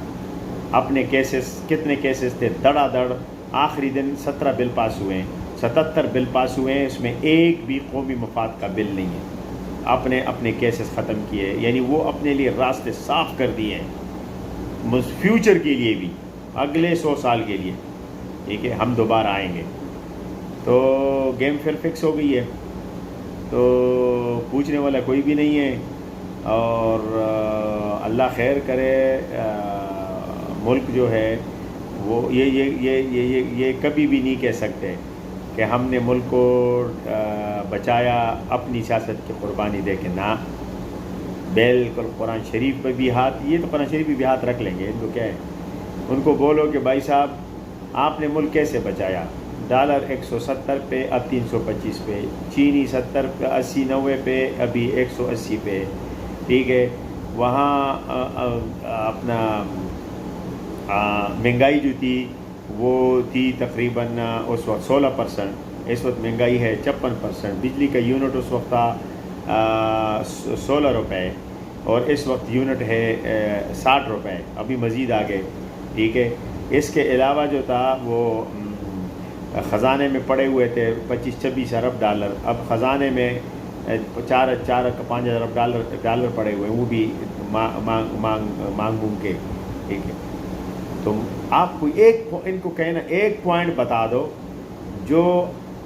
اپنے کیسز، کتنے کیسز تھے دڑا دڑ، آخری دن 17 بل پاس ہوئے ہیں، 77 بل پاس ہوئے ہیں، اس میں ایک بھی قومی مفاد کا بل نہیں ہے۔ اپنے کیسز ختم کیے، یعنی وہ اپنے لیے راستے صاف کر دیے ہیں فیوچر کے لیے بھی، اگلے 100 سال کے لیے، ٹھیک ہے، ہم دوبارہ آئیں گے۔ تو گیم پھر فکس ہو گئی ہے، تو پوچھنے والا کوئی بھی نہیں ہے، اور اللہ خیر کرے۔ ملک جو ہے وہ یہ کبھی بھی نہیں کہہ سکتے کہ ہم نے ملک کو بچایا اپنی سیاست کی قربانی دے کے، نہ، بالکل۔ قرآن شریف پہ بھی ہاتھ، یہ تو قرآن شریف پہ بھی ہاتھ رکھ لیں گے، ان کو کیا ہے؟ ان کو بولو کہ بھائی صاحب آپ نے ملک کیسے بچایا؟ ڈالر 170 پہ، اب 325 پہ، چینی 70 پہ، 80 90 پہ، ابھی 180 پہ، ٹھیک ہے۔ وہاں اپنا مہنگائی جو تھی وہ تھی تقریباً اس وقت 16%، اس وقت مہنگائی ہے 56%۔ بجلی کا یونٹ اس وقت تھا 16 روپے، اور اس وقت یونٹ ہے 60 روپے، ابھی مزید آگے، ٹھیک ہے۔ اس کے علاوہ جو تھا وہ خزانے میں پڑے ہوئے تھے 25-26 ارب ڈالر، اب خزانے میں 4-5 ارب ڈالر پڑے ہوئے ہیں، وہ بھی مانگ کے، ٹھیک ہے۔ تو آپ کو ان کو کہنا ایک پوائنٹ بتا دو جو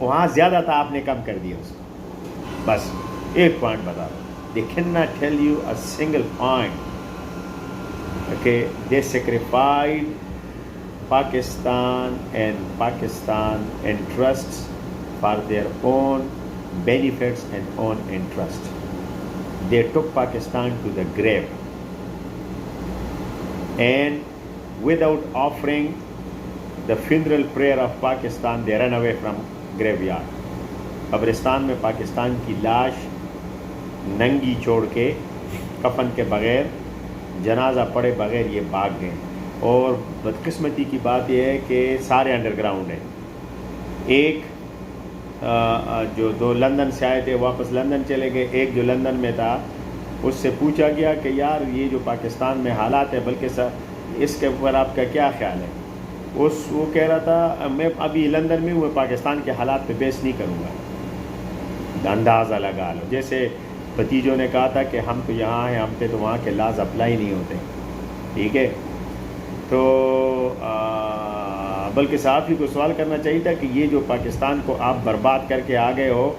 وہاں زیادہ تھا آپ نے کم کر دیا اس کو، بس ایک پوائنٹ بتا دو۔ They cannot tell you a single point. Okay, they sacrificed Pakistan interests for their own benefits and own interest. They took Pakistan to the grave, and without offering the funeral prayer of Pakistan, they ran away from graveyard. قبرستان میں پاکستان کی لاش ننگی چھوڑ کے، کفن کے بغیر، جنازہ پڑے بغیر یہ بھاگ گئے۔ اور بدقسمتی کی بات یہ ہے کہ سارے انڈر گراؤنڈ ہیں۔ ایک جو 2 لندن سے آئے تھے واپس لندن چلے گئے، ایک جو لندن میں تھا اس سے پوچھا گیا کہ یار یہ جو پاکستان میں حالات ہے، بلکہ اس کے اوپر آپ کا کیا خیال ہے؟ وہ کہہ رہا تھا میں ابھی لندن میں ہوں، میں پاکستان کے حالات پہ بحث نہیں کروں گا، اندازہ لگا لو. جیسے بھتیجوں نے کہا تھا کہ ہم تو یہاں ہیں، ہم پہ تو وہاں کے لاز اپلائی نہیں ہوتے. ٹھیک ہے، تو بلکہ صحافی کو سوال کرنا چاہیے تھا کہ یہ جو پاکستان کو آپ برباد کر کے آ گئے ہو،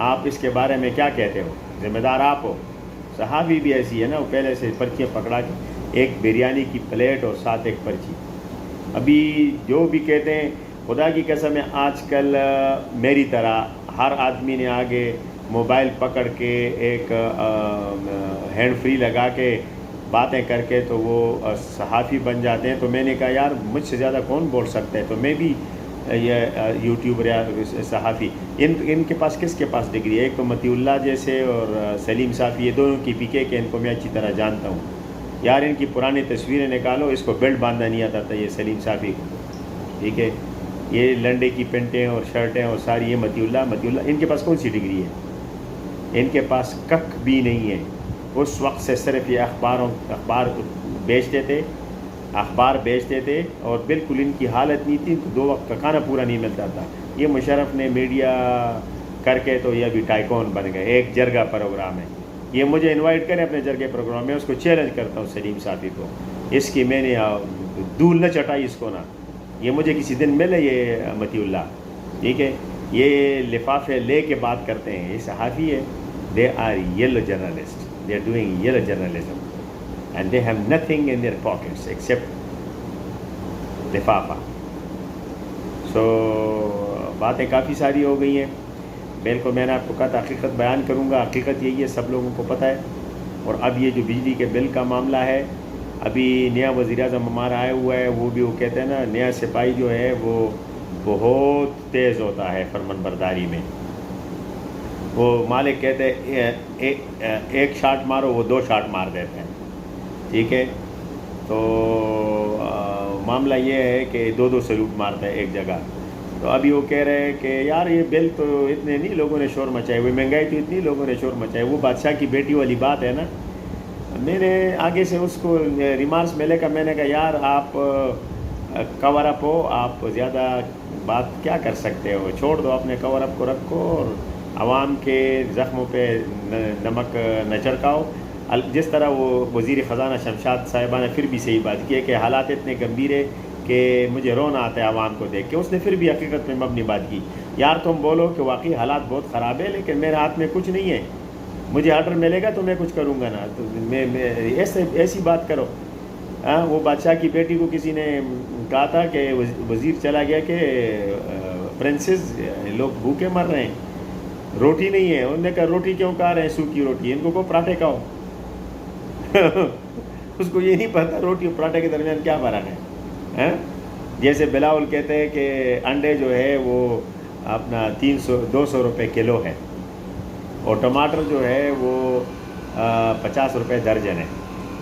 آپ اس کے بارے میں کیا کہتے ہو؟ ذمہ دار آپ ہو. صحافی بھی ایسی ہے نا، وہ پہلے سے پرچیاں پکڑا کے، ایک بریانی کی پلیٹ اور ساتھ ایک پرچی. ابھی جو بھی کہتے ہیں، خدا کی قسم ہے آج کل میری طرح ہر آدمی نے آگے موبائل پکڑ کے ایک ہینڈ فری لگا کے باتیں کر کے تو وہ صحافی بن جاتے ہیں. تو میں نے کہا یار مجھ سے زیادہ کون بول سکتا ہے، تو میں بھی یہ یوٹیوبر یا صحافی. ان کے پاس کس کے پاس ڈگری ہے؟ ایک تو مطیع اللہ جیسے اور سلیم صافی، یہ دونوں کی پی کے ان کو میں اچھی طرح جانتا ہوں. یار ان کی پرانی تصویریں نکالو، اس کو بیلٹ باندھنا نہیں آتا تھا یہ سلیم صافی کو. ٹھیک ہے، یہ لنڈے کی پینٹیں اور شرٹیں اور ساری، یہ مطیع اللہ ان کے پاس کون سی ڈگری ہے؟ ان کے پاس کک بھی نہیں ہے. اس وقت سے صرف یہ اخبار بیچتے تھے اور بالکل ان کی حالت نہیں تھی، 2 وقت کا کھانا پورا نہیں ملتا تھا. یہ مشرف نے میڈیا کر کے تو یہ بھی ٹائکون بن گئے. ایک جرگہ پروگرام ہے، یہ مجھے انوائٹ کریں اپنے جرگے پروگرام میں، اس کو چیلنج کرتا ہوں سلیم صافی کو. اس کی میں نے دھول نہ چٹائی اس کو نا، یہ مجھے کسی دن ملے یہ مطیع اللہ. ٹھیک ہے، یہ لفافے لے کے بات کرتے ہیں، یہ صحافی ہے. They are yellow journalist, they are doing yellow journalism and they have nothing in their pockets except لفافہ. سو باتیں کافی ساری ہو گئی ہیں. بالکل میں نے آپ کو کہا تھا حقیقت بیان کروں گا، حقیقت یہی ہے، سب لوگوں کو پتہ ہے. اور اب یہ جو بجلی کے بل کا معاملہ ہے، ابھی نیا وزیر اعظم ہمارا آیا ہوا ہے، وہ بھی وہ کہتے ہیں نا نیا سپاہی جو ہے وہ بہت تیز ہوتا ہے فرمان برداری میں. وہ مالک کہتے ہیں ایک شاٹ مارو، وہ 2 شاٹ مار دیتے ہیں. ٹھیک ہے، تو معاملہ یہ ہے کہ 2 سلوٹ مارتا ہے ایک جگہ. تو ابھی وہ کہہ رہے ہیں کہ یار یہ بل تو اتنے نہیں لوگوں نے شور مچائے ہوئے، مہنگائی تو اتنی لوگوں نے شور مچائے. وہ بادشاہ کی بیٹی والی بات ہے نا. میں نے آگے سے اس کو ریمارکس ملے کا، میں نے کہا یار آپ کور اپ ہو، آپ زیادہ بات کیا کر سکتے ہو، چھوڑ دو اپنے کور اپ کو رکھو اور عوام کے زخموں پہ نمک نہ چھڑکاؤ. جس طرح وہ وزیر خزانہ شمشاد صاحبہ نے پھر بھی صحیح بات کی ہے کہ حالات اتنے گمبھیر ہے کہ مجھے رونا آتا ہے عوام کو دیکھ کے. اس نے پھر بھی حقیقت میں مبنی بات کی. یار تم بولو کہ واقعی حالات بہت خراب ہے، لیکن میرے ہاتھ میں کچھ نہیں ہے، مجھے آرڈر ملے گا تو میں کچھ کروں گا نا. تو میں ایسی بات کرو. وہ بادشاہ کی بیٹی کو کسی نے کہا تھا کہ وزیر چلا گیا کہ پرنسز لوگ بھوکے مر رہے ہیں، روٹی نہیں ہے. انہوں نے کہا روٹی کیوں کھا رہے ہیں، سوکھی روٹی، ان کو پراٹھے کھاؤ. اس کو یہ نہیں پتا روٹی اور پراٹھے کے درمیان کیا فرق ہے. جیسے بلاول کہتے ہیں کہ انڈے جو ہے وہ اپنا 200 روپے کلو ہے، اور ٹماٹر جو ہے وہ 50 روپے درجن ہے.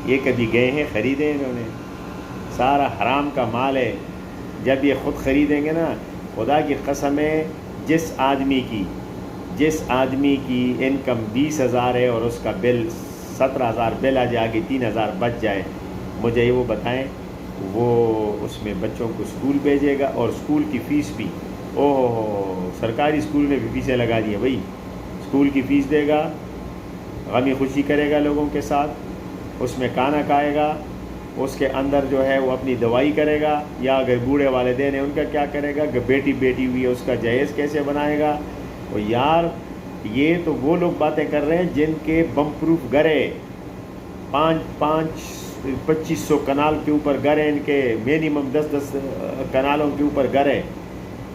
یہ کبھی گئے ہیں خریدے انہوں نے؟ سارا حرام کا مال ہے. جب یہ خود خریدیں گے نا، خدا کی قسم ہے، جس آدمی کی انکم 20,000 ہے اور اس کا بل 17,000 بل آ جائے، آگے 3,000 بچ جائے، مجھے یہ وہ بتائیں وہ اس میں بچوں کو اسکول بھیجے گا. اور اسکول کی فیس بھی، سرکاری اسکول میں بھی فیسیں لگا دی ہیں بھائی. اسکول کی فیس دے گا، غمی خوشی کرے گا لوگوں کے ساتھ، اس میں کھانا کھائے گا، اس کے اندر جو ہے وہ اپنی دوائی کرے گا، یا اگر بوڑھے والدین ہیں ان کا کیا کرے گا، بیٹی ہوئی ہے اس کا جہیز کیسے بنائے گا. اور یار یہ تو وہ لوگ باتیں کر رہے ہیں جن کے بم پروف گھر ہے، 2500 کنال کے اوپر گھر ہے، ان کے منیمم 10 کنالوں کے اوپر گھر ہے.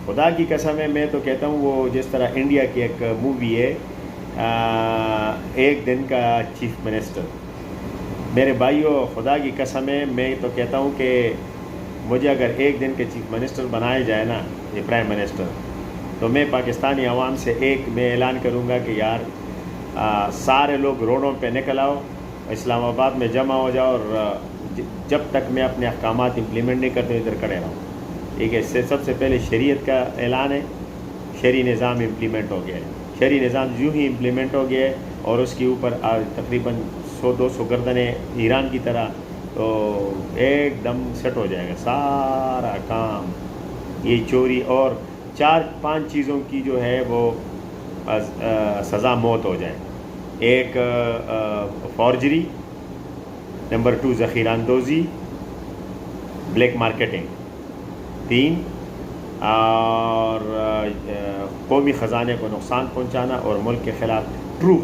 خدا کی قسم ہے، میں تو کہتا ہوں وہ جس طرح انڈیا کی ایک مووی ہے ایک دن کا چیف منسٹر. میرے بھائیوں خدا کی قسم ہے، میں تو کہتا ہوں کہ مجھے اگر ایک دن کے چیف منسٹر بنایا جائے نا، یہ پرائم منسٹر، تو میں پاکستانی عوام سے میں اعلان کروں گا کہ یار سارے لوگ روڈوں پہ نکل آؤ، اسلام آباد میں جمع ہو جاؤ، اور جب تک میں اپنے احکامات امپلیمنٹ نہیں کرتا ادھر کھڑے رہوں. ٹھیک ہے، اس سے سب سے پہلے شریعت کا اعلان ہے. شرعی نظام امپلیمنٹ ہو گیا ہے. شرعی نظام یوں ہی امپلیمنٹ ہو گیا ہے اور اس کے اوپر تقریباً 100-200 گردنیں ایران کی طرح تو ایک دم سیٹ ہو جائے گا سارا کام. یہ چوری اور 4-5 چیزوں کی جو ہے وہ سزا موت ہو جائے. ایک فورجری، نمبر 2 ذخیرہ اندوزی، بلیک مارکیٹنگ، 3 اور قومی خزانے کو نقصان پہنچانا، اور ملک کے خلاف ٹرو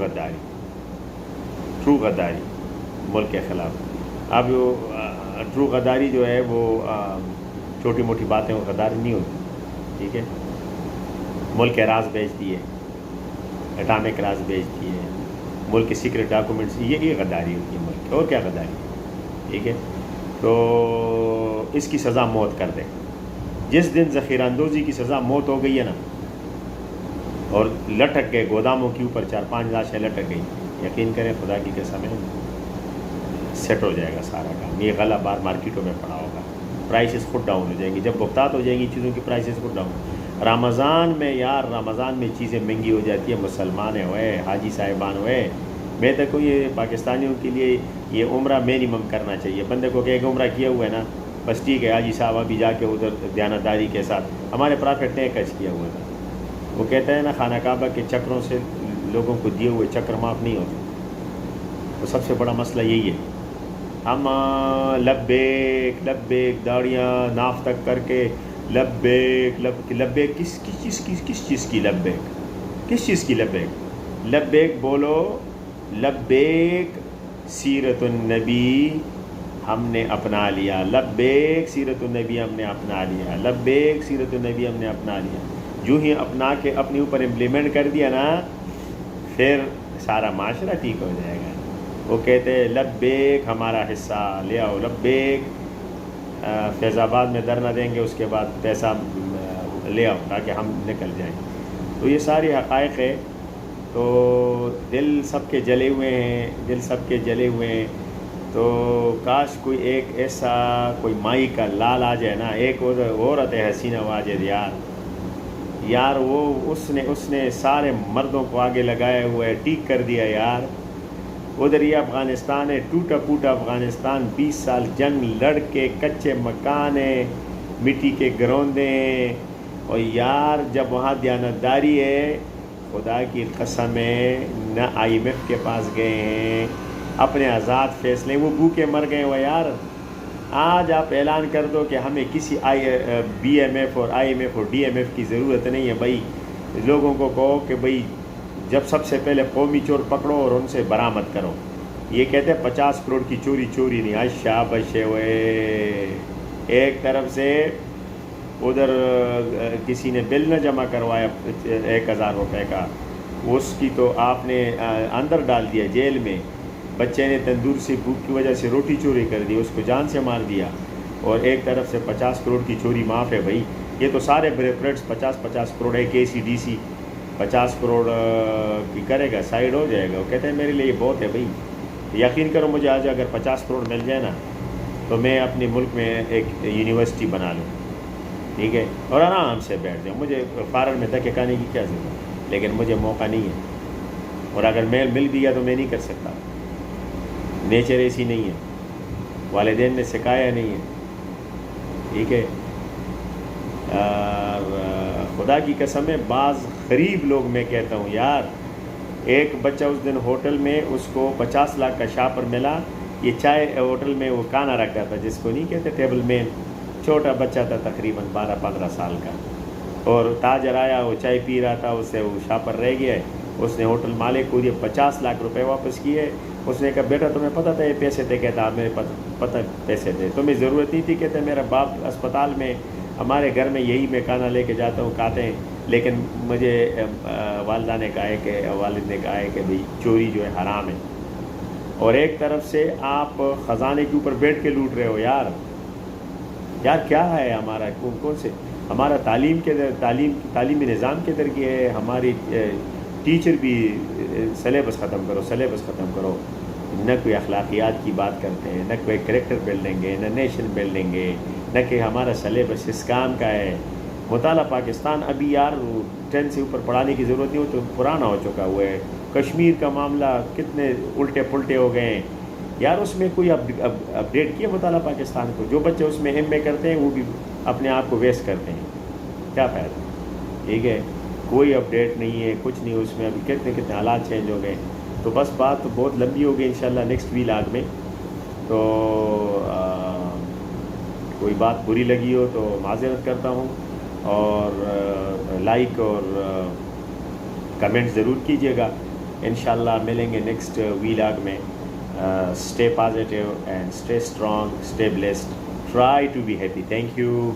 غداری ملک کے خلاف. اب ٹرو غداری جو ہے وہ چھوٹی موٹی باتیں غداری نہیں ہوتی. ٹھیک ہے، ملک کے راز بیچ دیے، اٹامک راز بیچ دیے، ملک کے سیکرٹ ڈاکومنٹس، یہ غداری ہوتی ہے ملک کی. اور کیا غداری. ٹھیک ہے، تو اس کی سزا موت کر دے. جس دن ذخیرہ اندوزی کی سزا موت ہو گئی ہے نا، اور لٹک گئے گوداموں کے اوپر 4-5 لاشیں لٹک گئی، یقین کریں خدا کی قسم ہے سیٹ ہو جائے گا سارا کام. یہ غلہ بار مارکیٹوں میں پڑا ہوگا، پرائسز خود ڈاؤن ہو جائیں گی. جب بختات ہو جائیں گی چیزوں کی پرائسز خود ڈاؤن. رمضان میں یار، رمضان میں چیزیں مہنگی ہو جاتی ہیں. مسلمان ہوئے، حاجی صاحبان ہوئے، میں تو یہ پاکستانیوں کے لیے یہ عمرہ منیمم کرنا چاہیے. بندے کو کہ ایک عمرہ کیا ہوا ہے نا، بس ٹھیک ہے، حاجی صاحب ابھی جا کے ادھر دیانتداری کے ساتھ. ہمارے پرافٹ نے ایک حج کیا ہوا تھا. وہ کہتا ہے نا، خانہ کعبہ کے چکروں سے لوگوں کو دیے ہوئے چکر معاف نہیں ہوتے. تو سب سے بڑا مسئلہ یہی ہے. ہم لبیک لبیک داڑیاں ناف تک کر کے لبیک لبیک کس چیز کی لبیک، کس چیز کی لبیک. لبیک بولو، لبیک سیرت النبی ہم نے اپنا لیا، لبیک سیرت النبی ہم نے اپنا لیا، لبیک سیرت النبی ہم نے اپنا لیا. جو ہی اپنا کے اپنے اوپر امپلیمنٹ کر دیا نا، پھر سارا معاشرہ ٹھیک ہو جائے گا. وہ کہتے ہیں لبیک ہمارا حصہ لے آؤ، لبیک فیض آباد میں دھرنا دیں گے، اس کے بعد پیسہ لے آؤ تاکہ ہم نکل جائیں. تو یہ ساری حقائق ہے. تو دل سب کے جلے ہوئے ہیں، دل سب کے جلے ہوئے ہیں. تو کاش کوئی ایک ایسا کوئی مائی کا لال آ جائے نا. ایک عورت ہے حسینہ واجد یار وہ اس نے سارے مردوں کو آگے لگایا ہوا ہے، ٹھیک کر دیا یار. ادھر یہ افغانستان ہے، ٹوٹا پھوٹا افغانستان، 20 سال جنگ لڑ کے کچے مکان ہیں، مٹی کے گروندے ہیں. اور یار جب وہاں دیانتداری ہے، خدا کی قسم ہے، نہ IMF کے پاس گئے ہیں اپنے آزاد فیصلے، وہ بھوکے مر گئے ہو یار. آج آپ اعلان کر دو کہ ہمیں کسی BMF اور IMF اور DMF کی ضرورت نہیں ہے. بھائی لوگوں کو کہو کہ بھائی جب سب سے پہلے قومی چور پکڑو اور ان سے برآمد کرو. یہ کہتے ہیں 50 کروڑ کی چوری نہیں. اشا بشے ہوئے، ایک طرف سے ادھر کسی نے بل نہ جمع کروایا 1000 روپے کا، اس کی تو آپ نے اندر ڈال دیا جیل میں. بچے نے تندور سے بھوک کی وجہ سے روٹی چوری کر دی، اس کو جان سے مار دیا. اور ایک طرف سے 50 کروڑ کی چوری معاف ہے. بھائی یہ تو سارے بریکٹس 50 کروڑ ہے، KCDC 50 کروڑ کی کرے گا، سائڈ ہو جائے گا. وہ کہتے ہیں میرے لیے یہ بہت ہے. بھائی یقین کرو مجھے آج اگر 50 کروڑ مل جائے نا، تو میں اپنے ملک میں ایک یونیورسٹی بنا لوں. ٹھیک ہے، اور آرام سے بیٹھ جاؤں. مجھے فارغ میں دھکے کھانے کی کیا ضرورت، لیکن مجھے موقع نہیں ہے. اور اگر مل بھی گیا تو میں نہیں کر سکتا. نیچر ایسی نہیں ہے، والدین نے سکھایا نہیں ہے. ٹھیک ہے، خدا کی قسم ہے بعض غریب لوگ، میں کہتا ہوں یار، ایک بچہ اس دن ہوٹل میں اس کو 50 لاکھ کا شاپر ملا. یہ چائے ہوٹل میں وہ کھانا رکھا تھا، جس کو نہیں کہتے ٹیبل مین، چھوٹا بچہ تھا تقریباً 12-15 سال کا. اور تاجر آیا، وہ چائے پی رہا تھا، اس سے وہ شاپر رہ گیا ہے. اس نے ہوٹل مالک کو یہ 50 لاکھ روپے واپس کیے. اس نے کہا بیٹا تمہیں پتہ تھا یہ پیسے تھے؟ کہتا میرے پتہ پیسے تھے، تمہیں ضرورت نہیں تھی. کہتے میرا باپ اسپتال میں، ہمارے گھر میں یہی میں کھانا لے کے جاتا ہوں، کھاتے ہیں. لیکن مجھے والدہ نے کہا ہے کہ والد نے کہا ہے کہ بھئی چوری جو ہے حرام ہے. اور ایک طرف سے آپ خزانے کے اوپر بیٹھ کے لوٹ رہے ہو. یار کیا ہے ہمارا، کون سے ہمارا تعلیمی نظام کے در کی ہے. ہماری ٹیچر بھی سلیبس ختم کرو. نہ کوئی اخلاقیات کی بات کرتے ہیں، نہ کوئی کریکٹر بلڈنگ ہے، نہ نیشن بلڈنگ ہے، نہ کہ ہمارا سلیبس اس کام کا ہے. مطالعہ پاکستان ابھی یار 10 سے اوپر پڑھانے کی ضرورت نہیں ہو، تو پرانا ہو چکا ہوا ہے. کشمیر کا معاملہ کتنے الٹے پلٹے ہو گئے ہیں. یار اس میں کوئی اپڈیٹ کیا مطالعہ پاکستان کو؟ جو بچے اس میں ایم اے کرتے ہیں وہ بھی اپنے آپ کو ویسٹ کرتے ہیں، کیا فائدہ؟ ٹھیک ہے، کوئی اپڈیٹ نہیں ہے، کچھ نہیں اس میں، ابھی کتنے کتنے حالات چینج ہو گئے. تو بس بات تو بہت لمبی ہو گئی، انشاءاللہ نیکسٹ ویلاگ میں. تو کوئی بات بری لگی ہو تو معذرت کرتا ہوں، اور لائک اور کمنٹ ضرور کیجیے گا. انشاءاللہ ملیں گے نیکسٹ ویلاگ میں. Stay positive and stay strong, stay blessed, try to be happy. Thank you.